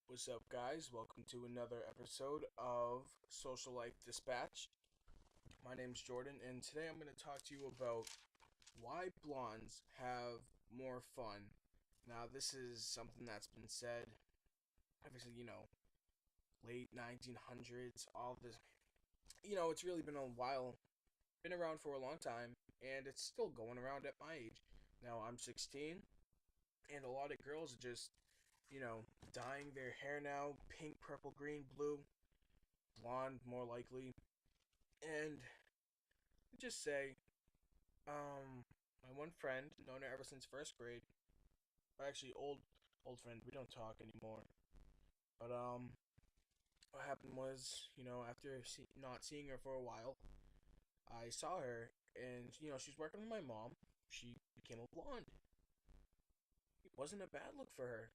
What's up, guys? Welcome to another episode of Social Life Dispatch. My name's Jordan, and today I'm going to talk to you about why blondes have more fun. Now, this is something that's been said ever since, late 1900s, all this. It's really been a while, been around for a long time, and it's still going around at my age. Now, I'm 16, and a lot of girls are just, dyeing their hair now pink, purple, green, blue, blonde more likely. And just say, um, my one friend, known her ever since first grade, actually old friend, we don't talk anymore. But what happened was, after not seeing her for a while, I saw her, and she's working with my mom. She became a blonde. It wasn't a bad look for her.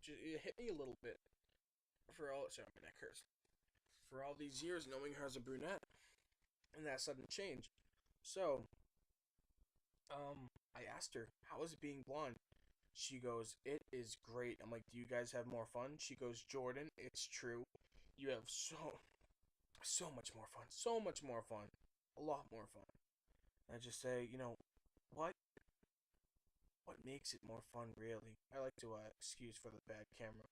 It hit me a little bit. Sorry, my neck hurts. For all these years knowing her as a brunette, and that sudden change. So, I asked her, how is it being blonde? She goes, it is great. I'm like, do you guys have more fun? She goes, Jordan, it's true. You have so much more fun. So much more fun. A lot more fun. And I just say, what what makes it more fun really? I like to excuse for the bad camera.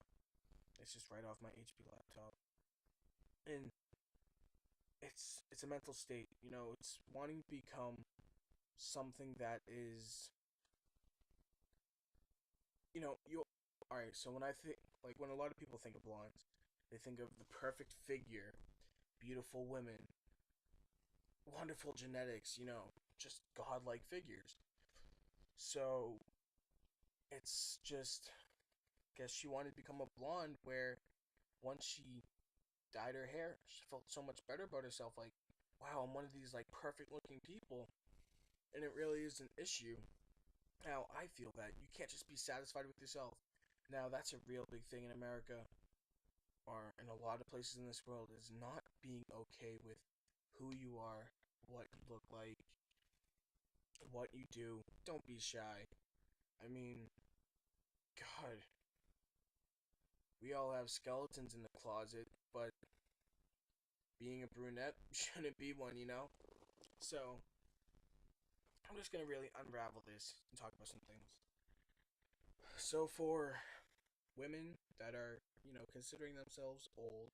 It's just right off my HP laptop. And it's a mental state, it's wanting to become something that is you alright, so when I think like when a lot of people think of blondes, they think of the perfect figure, beautiful women, wonderful genetics, just godlike figures. So it's just I guess she wanted to become a blonde where once she dyed her hair, she felt so much better about herself, like, wow, I'm one of these like perfect looking people. And it really is an issue. Now I feel that you can't just be satisfied with yourself. Now that's a real big thing in America or in a lot of places in this world is not being okay with who you are, what you look like, what you do. Don't be shy. I mean, God, we all have skeletons in the closet, but being a brunette shouldn't be one. So, I'm just gonna really unravel this and talk about some things. So, for women that are, considering themselves old,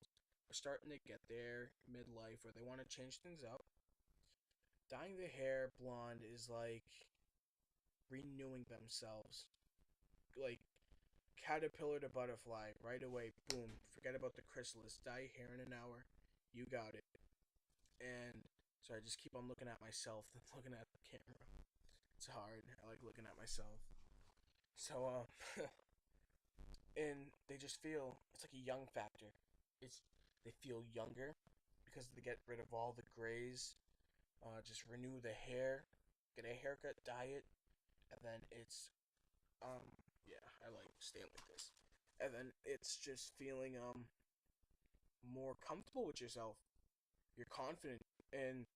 are starting to get there midlife, or they want to change things up, dyeing their hair blonde is like renewing themselves. Like caterpillar to butterfly, right away, boom. Forget about the chrysalis. Dye your hair in an hour. You got it. And sorry, I just keep on looking at myself than looking at the camera. It's hard. I like looking at myself. So and they just feel it's like a young factor. It's they feel younger because they get rid of all the grays. Just renew the hair, get a haircut, dye it, and then it's um yeah, I like staying like this. And then it's just feeling more comfortable with yourself. You're confident, and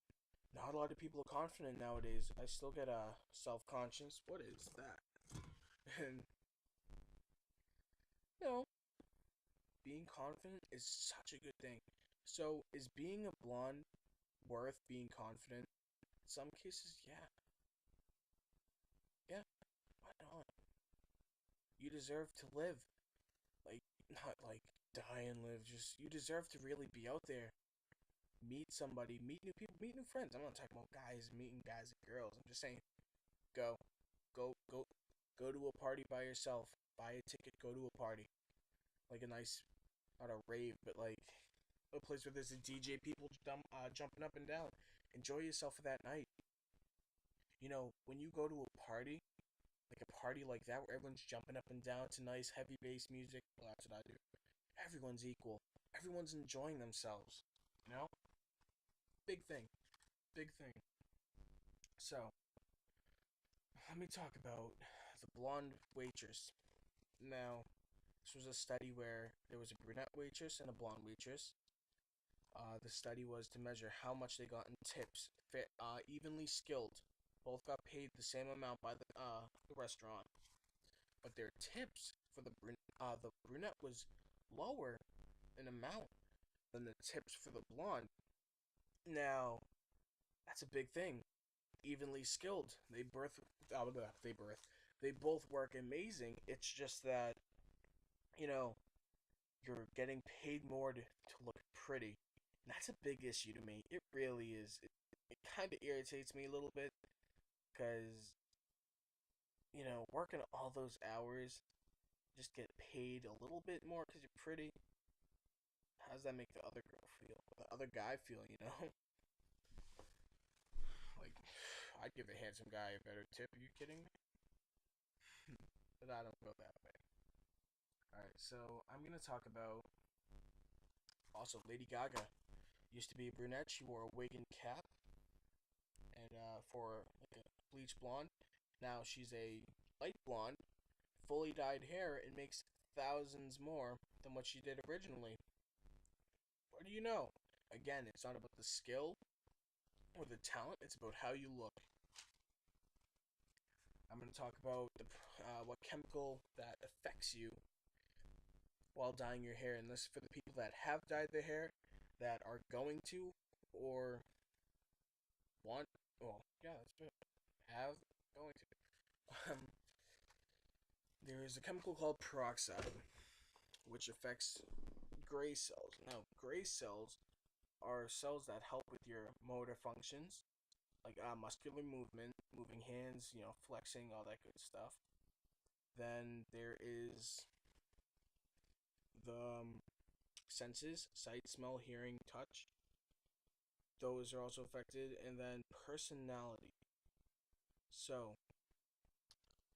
not a lot of people are confident nowadays. I still get self-conscious. What is that? And you know, being confident is such a good thing. So, is being a blonde worth being confident? In some cases, yeah. Yeah, why not? You deserve to live. Like, not like die and live, just you deserve to really be out there. Meet somebody, meet new people, meet new friends. I'm not talking about guys meeting guys and girls. I'm just saying, go, go, go, go to a party by yourself. Buy a ticket, go to a party. Like a nice, not a rave, but like a place where there's a DJ, people jumping up and down. Enjoy yourself for that night. When you go to a party, like a party like that where everyone's jumping up and down to nice heavy bass music, well, that's what I do. Everyone's equal. Everyone's enjoying themselves. You know? Big thing. Big thing. So, let me talk about the blonde waitress. Now, this was a study where there was a brunette waitress and a blonde waitress. The study was to measure how much they got in tips. Evenly skilled. Both got paid the same amount by the restaurant. But their tips for the brunette was lower in amount than the tips for the blonde. Now, that's a big thing. Evenly skilled. They birth. They both work amazing. It's just that, you know, you're getting paid more to look pretty. And that's a big issue to me. It really is. It kind of irritates me a little bit because, working all those hours, just get paid a little bit more because you're pretty. How does that make the other girl feel? The other guy feel, you know? Like, I'd give a handsome guy a better tip. Are you kidding me? But I don't go that way. Alright, so I'm gonna talk about also Lady Gaga. Used to be a brunette. She wore a wig and cap, and for like a bleach blonde. Now she's a light blonde, fully dyed hair, and makes thousands more than what she did originally. What do you know? Again, it's not about the skill or the talent. It's about how you look. I'm going to talk about what chemical that affects you while dyeing your hair, and this is for the people that have dyed their hair, that are going to, or want. Well, yeah, that's good. Have going to. There is a chemical called peroxide, which affects gray cells. Now, gray cells are cells that help with your motor functions, like muscular movement, moving hands, flexing, all that good stuff. Then there is the senses, sight, smell, hearing, touch. Those are also affected. And then personality. So,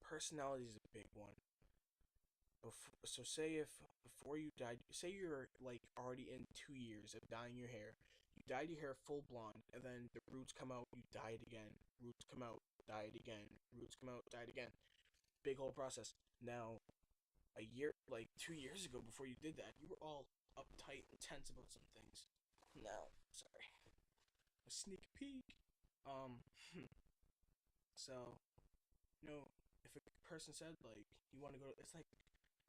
personality is a big one. So say if before you died, say you're like already in 2 years of dyeing your hair, you dyed your hair full blonde, and then the roots come out, you dye it again, roots come out, dye it again, roots come out, dye it again. Big whole process. Now, a year, like 2 years ago, before you did that, you were all uptight and tense about some things. Now, sorry, a sneak peek. Um, so if a person said like you want to go, it's like,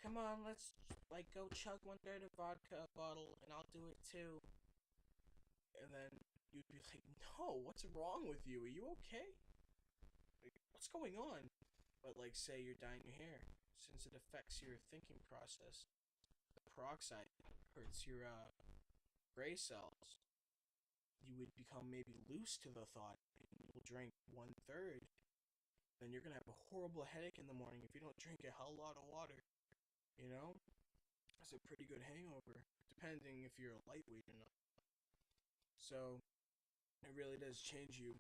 come on, let's like go chug 1/3 of vodka bottle, and I'll do it too. And then you'd be like, no, what's wrong with you? Are you okay? Like, what's going on? But like, say you're dyeing your hair, since it affects your thinking process, the peroxide hurts your gray cells. You would become maybe loose to the thought, and you'll drink 1/3. Then you're gonna have a horrible headache in the morning if you don't drink a hell lot of water. You know, that's a pretty good hangover, depending if you're a lightweight or not. So it really does change you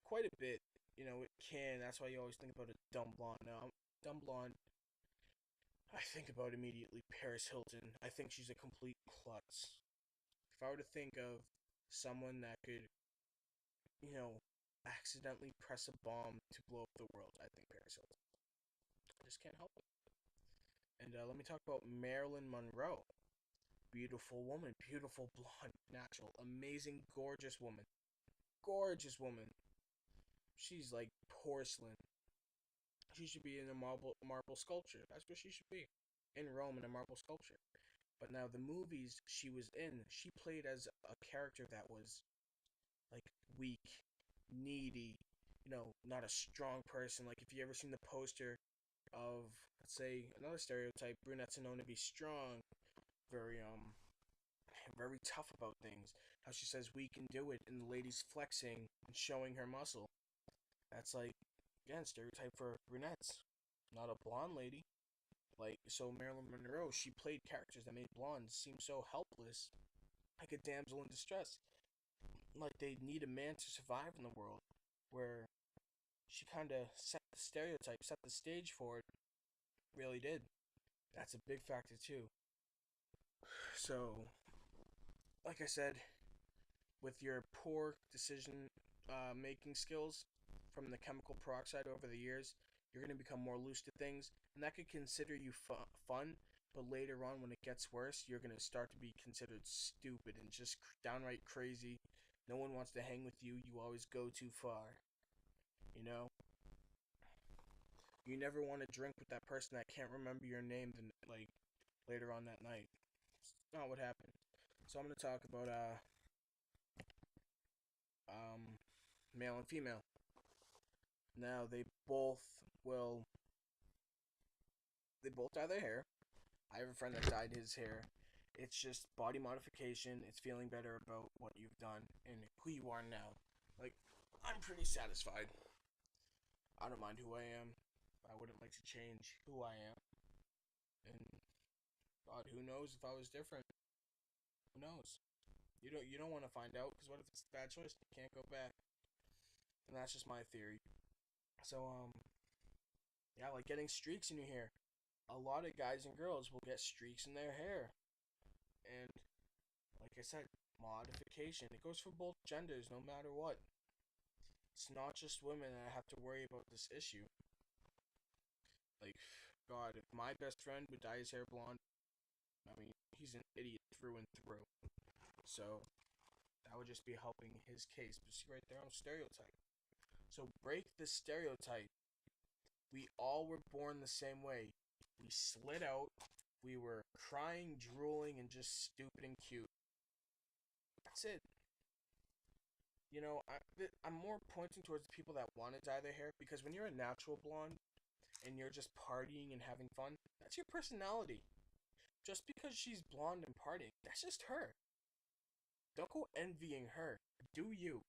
quite a bit. It can. That's why you always think about a dumb blonde. Now, dumb blonde, I think about immediately Paris Hilton. I think she's a complete klutz. If I were to think of someone that could, you know, accidentally press a bomb to blow up the world, I think Paris Hilton. I just can't help it. And let me talk about Marilyn Monroe. Beautiful woman, beautiful blonde, natural, amazing, gorgeous woman. Gorgeous woman. She's like porcelain. She should be in a marble sculpture. That's what she should be. In Rome in a marble sculpture. But now the movies she was in, she played as a character that was like weak, needy, not a strong person. Like if you ever seen the poster of, let's say, another stereotype, brunettes are known to be strong, very very tough about things. How she says we can do it, and the lady's flexing and showing her muscle. That's like, again, stereotype for brunettes, not a blonde lady. Like, so Marilyn Monroe, she played characters that made blondes seem so helpless, like a damsel in distress. Like they need a man to survive in the world, where she kind of set the stereotype, set the stage for it. Really did. That's a big factor too. So, like I said, with your poor decision making skills from the chemical peroxide over the years, you're going to become more loose to things, and that could consider you fun. But later on, when it gets worse, you're going to start to be considered stupid and just downright crazy. No one wants to hang with you. You always go too far. You know, you never want to drink with that person that can't remember your name. Then, like, later on that night. It's not what happened. So I'm gonna talk about um male and female. Now they both dye their hair. I have a friend that dyed his hair. It's just body modification. It's feeling better about what you've done and who you are now. Like, I'm pretty satisfied. I don't mind who I am. I wouldn't like to change who I am. And God, who knows if I was different? Who knows? You don't want to find out because what if it's a bad choice? You can't go back. And that's just my theory. So yeah, like getting streaks in your hair. A lot of guys and girls will get streaks in their hair, and like I said, modification. It goes for both genders, no matter what. It's not just women that have to worry about this issue. Like, God, if my best friend would dye his hair blonde, I mean, he's an idiot through and through. So that would just be helping his case. But see right there, I'm stereotype. So break the stereotype. We all were born the same way. We slid out. We were crying, drooling, and just stupid and cute. That's it. I'm more pointing towards the people that want to dye their hair because when you're a natural blonde and you're just partying and having fun, that's your personality. Just because she's blonde and partying, that's just her. Don't go envying her. Do you.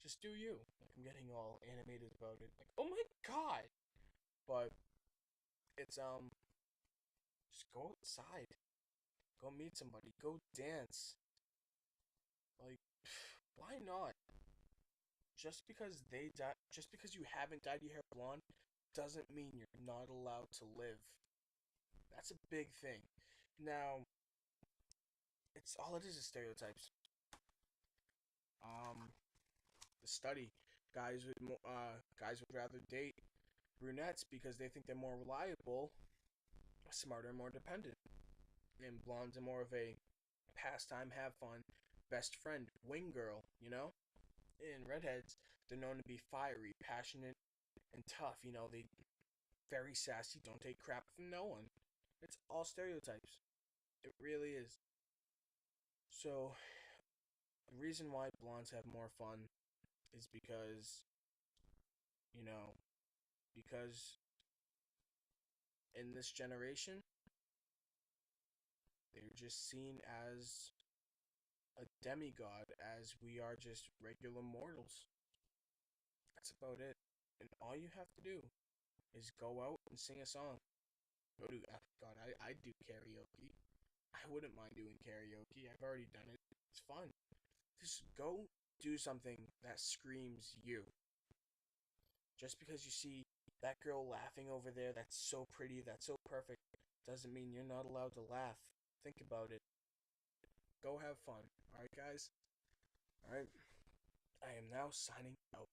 Just do you. Like, I'm getting all animated about it. Like, oh my god! But it's, just go outside. Go meet somebody. Go dance. Like, why not? Just because you haven't dyed your hair blonde doesn't mean you're not allowed to live. That's a big thing. Now, it's all it is stereotypes. Um, the study, guys would rather date brunettes because they think they're more reliable, smarter, and more dependent. And blondes are more of a pastime, have fun, best friend, wing girl. And redheads, they're known to be fiery, passionate, and tough. They very sassy, don't take crap from no one. It's all stereotypes. It really is. So, the reason why blondes have more fun is you know, because in this generation, they're just seen as a demigod, as we are just regular mortals. That's about it. And all you have to do is go out and sing a song. God, I do karaoke. I wouldn't mind doing karaoke. I've already done it. It's fun. Just go do something that screams you. Just because you see that girl laughing over there that's so pretty, that's so perfect, doesn't mean you're not allowed to laugh. Think about it. Go have fun. Alright, guys? Alright. I am now signing out.